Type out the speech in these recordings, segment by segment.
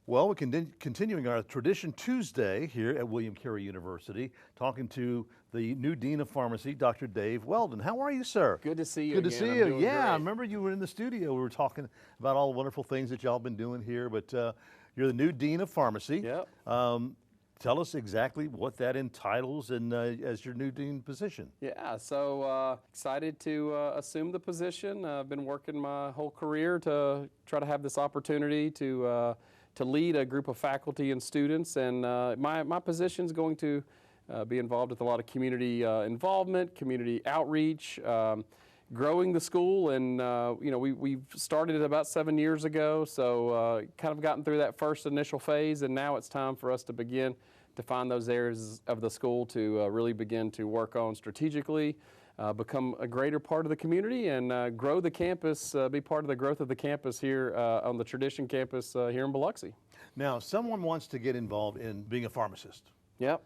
Well, we're continuing our Tradition Tuesday here at William Carey University, talking to the new Dean of Pharmacy, Dr. Dave Weldon. How are you, sir? Good to see you Good again. to see I'm you. doing Yeah, I great. remember you were in the studio. We were talking about all the wonderful things that y'all been doing here, but you're the new Dean of Pharmacy. Yep. Tell us exactly what that entitles and as your new Dean position. Yeah, so excited to assume the position. I've been working my whole career to try to have this opportunity to lead a group of faculty and students, and my position is going to be involved with a lot of community involvement, community outreach, growing the school, and we've started it about 7 years ago, so kind of gotten through that first initial phase, and now it's time for us to begin to find those areas of the school to really begin to work on strategically, become a greater part of the community, and grow the campus, be part of the growth of the campus here on the Tradition campus here in Biloxi. Now, if someone wants to get involved in being a pharmacist. Yep.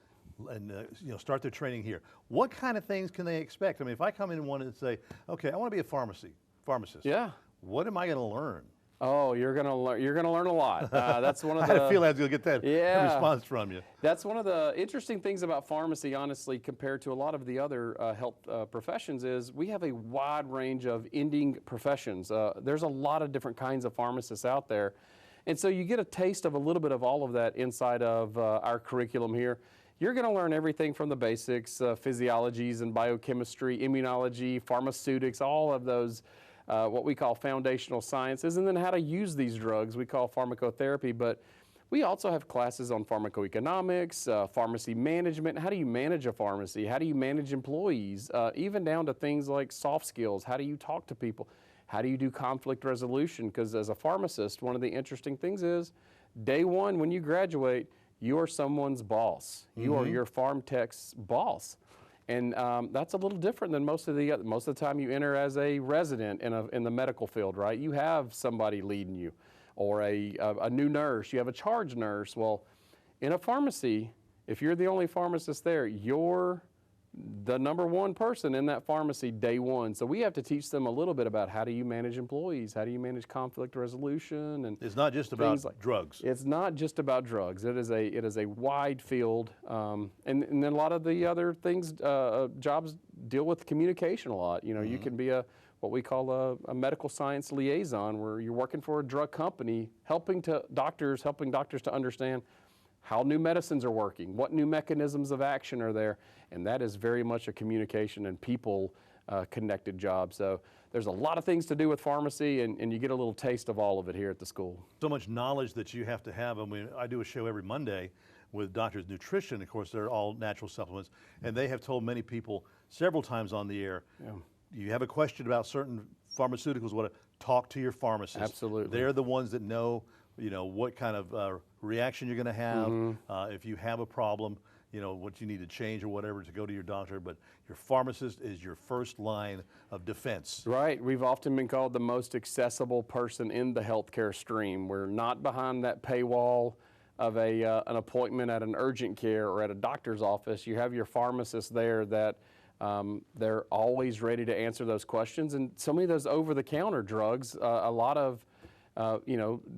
And start their training here. What kind of things can they expect? I mean, if I come in and want to say, okay, I want to be a pharmacist. Yeah. What am I going to learn? Oh, you're gonna learn a lot. That's one of I the. had a feeling I was going to get that response from you. That's one of the interesting things about pharmacy, honestly, compared to a lot of the other health professions, is we have a wide range of ending professions. There's a lot of different kinds of pharmacists out there, and so you get a taste of a little bit of all of that inside of our curriculum here. You're going to learn everything from the basics, physiologies and biochemistry, immunology, pharmaceutics, all of those, what we call foundational sciences, and then how to use these drugs we call pharmacotherapy. But we also have classes on pharmacoeconomics, pharmacy management. How do you manage a pharmacy? How do you manage employees? Even down to things like soft skills. How do you talk to people? How do you do conflict resolution? Because as a pharmacist, one of the interesting things is day one when you graduate, you are someone's boss. You are your pharm tech's boss, and that's a little different than most of the time you enter as a resident in the medical field, right? You have somebody leading you, or a new nurse. You have a charge nurse. Well, in a pharmacy, if you're the only pharmacist there, you're the number one person in that pharmacy day one. So we have to teach them a little bit about how do you manage employees, how do you manage conflict resolution, and it's not just about drugs. It's not just about drugs. It is a wide field, and then a lot of the other things, jobs deal with communication a lot. You can be what we call a medical science liaison, where you're working for a drug company, helping doctors to understand how new medicines are working, what new mechanisms of action are there, and that is very much a communication and people connected job. So there's a lot of things to do with pharmacy, and you get a little taste of all of it here at the school. So much knowledge that you have to have. I mean, I do a show every Monday with Doctors Nutrition. Of course, they're all natural supplements, and they have told many people several times on the air, you have a question about certain pharmaceuticals, talk to your pharmacist. Absolutely. They're the ones that know what kind of reaction you're going to have, if you have a problem, what you need to change or whatever, to go to your doctor. But your pharmacist is your first line of defense. Right. We've often been called the most accessible person in the healthcare stream. We're not behind that paywall of an appointment at an urgent care or at a doctor's office. You have your pharmacist there that they're always ready to answer those questions. And so many of those over-the-counter drugs, a lot of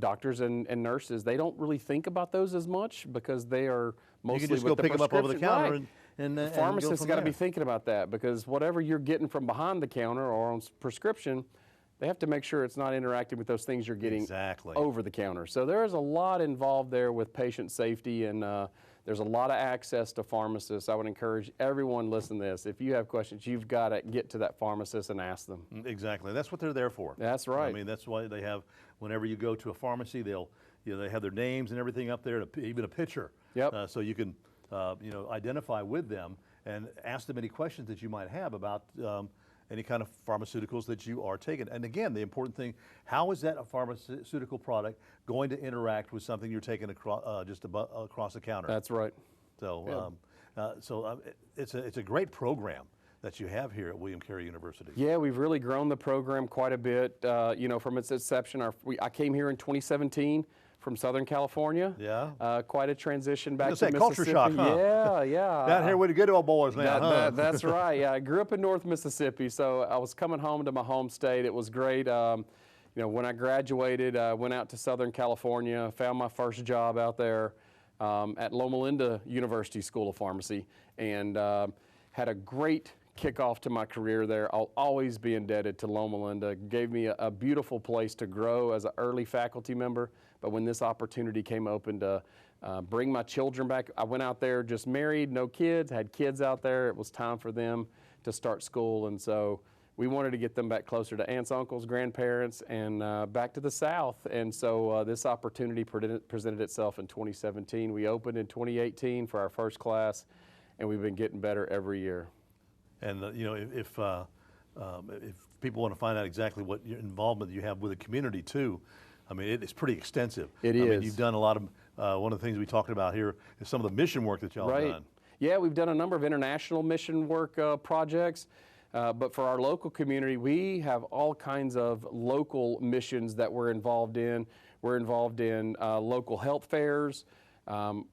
doctors and nurses, they don't really think about those as much because they are mostly you can just with go pick them up over the counter, and the pharmacist's got to be thinking about that, because whatever you're getting from behind the counter or on prescription, they have to make sure it's not interacting with those things you're getting over the counter. So there is a lot involved there with patient safety, and there's a lot of access to pharmacists. I would encourage everyone listening to this, if you have questions, you've got to get to that pharmacist and ask them. Exactly. That's what they're there for. That's right. I mean, that's why they have, whenever you go to a pharmacy, they have their names and everything up there, even a picture. Yep. So you can, identify with them and ask them any questions that you might have about any kind of pharmaceuticals that you are taking. And again, the important thing, how is that a pharmaceutical product going to interact with something you're taking across, across the counter? That's right. So, it's a great program that you have here at William Carey University. Yeah, we've really grown the program quite a bit. From its inception, I came here in 2017 from Southern California. Yeah. Quite a transition back to Mississippi. Culture shock, huh? Yeah. Down here with the good old boys now, That's right. Yeah, I grew up in North Mississippi, so I was coming home to my home state. It was great. You know, when I graduated, I went out to Southern California, found my first job out there at Loma Linda University School of Pharmacy, and had a great kickoff to my career there. I'll always be indebted to Loma Linda. It gave me a beautiful place to grow as an early faculty member, but when this opportunity came open to bring my children back, I went out there just married, no kids, had kids out there. It was time for them to start school, and so we wanted to get them back closer to aunts, uncles, grandparents, and back to the South. And so this opportunity presented itself in 2017. We opened in 2018 for our first class, and we've been getting better every year. And you know, if people want to find out exactly what your involvement you have with the community too, I mean, it's pretty extensive. It I is. mean, you've done a lot of, one of the things we talked about here is some of the mission work that y'all have done. Yeah, we've done a number of international mission work projects. But for our local community, we have all kinds of local missions that we're involved in. We're involved in local health fairs, a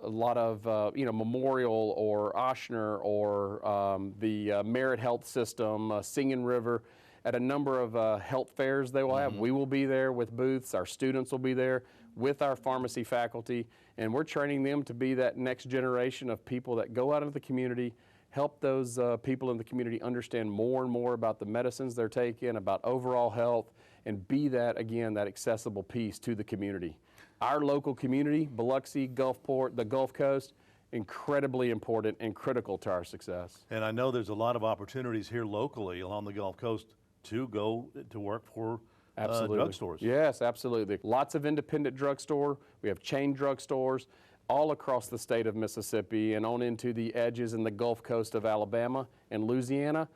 lot of Memorial or Ochsner or the Merit Health System, Singing River, at a number of health fairs they will have. We will be there with booths. Our students will be there with our pharmacy faculty, and we're training them to be that next generation of people that go out into the community, help those people in the community understand more and more about the medicines they're taking, about overall health, and be that, again, that accessible piece to the community. Our local community, Biloxi, Gulfport, the Gulf Coast, incredibly important and critical to our success. And I know there's a lot of opportunities here locally along the Gulf Coast to go to work for drugstores. Yes, absolutely. Lots of independent drugstore. We have chain drugstores all across the state of Mississippi and on into the edges in the Gulf Coast of Alabama and Louisiana.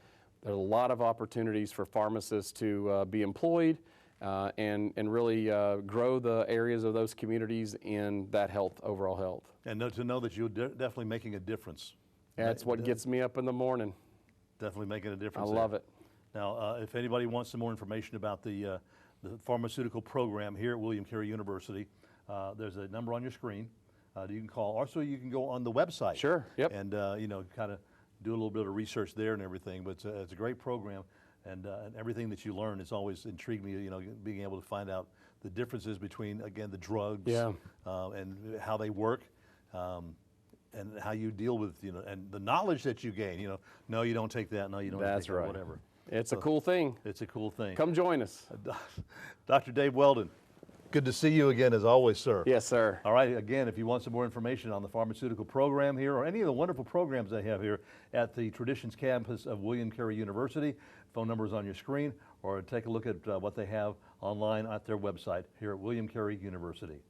There are a lot of opportunities for pharmacists to be employed and really grow the areas of those communities in that health, overall health. And to know that you're definitely making a difference. That's what gets me up in the morning. Definitely making a I difference. love it. Now, if anybody wants some more information about the pharmaceutical program here at William Carey University, there's a number on your screen. You can call. Also, you can go on the website. Sure. Yep. And kind of do a little bit of research there and everything. But it's a great program, and everything that you learn has always intrigued me. You know, being able to find out the differences between, again, the drugs, and how they work, and how you deal with, and the knowledge that you gain. No, you don't take that. No, you don't take that. Whatever. It's a cool thing. It's a cool thing. Come join us. Dr. Dave Weldon. Good to see you again, as always, sir. Yes, sir. All right, again, if you want some more information on the pharmaceutical program here or any of the wonderful programs they have here at the Traditions campus of William Carey University, phone number is on your screen, or take a look at what they have online at their website here at William Carey University.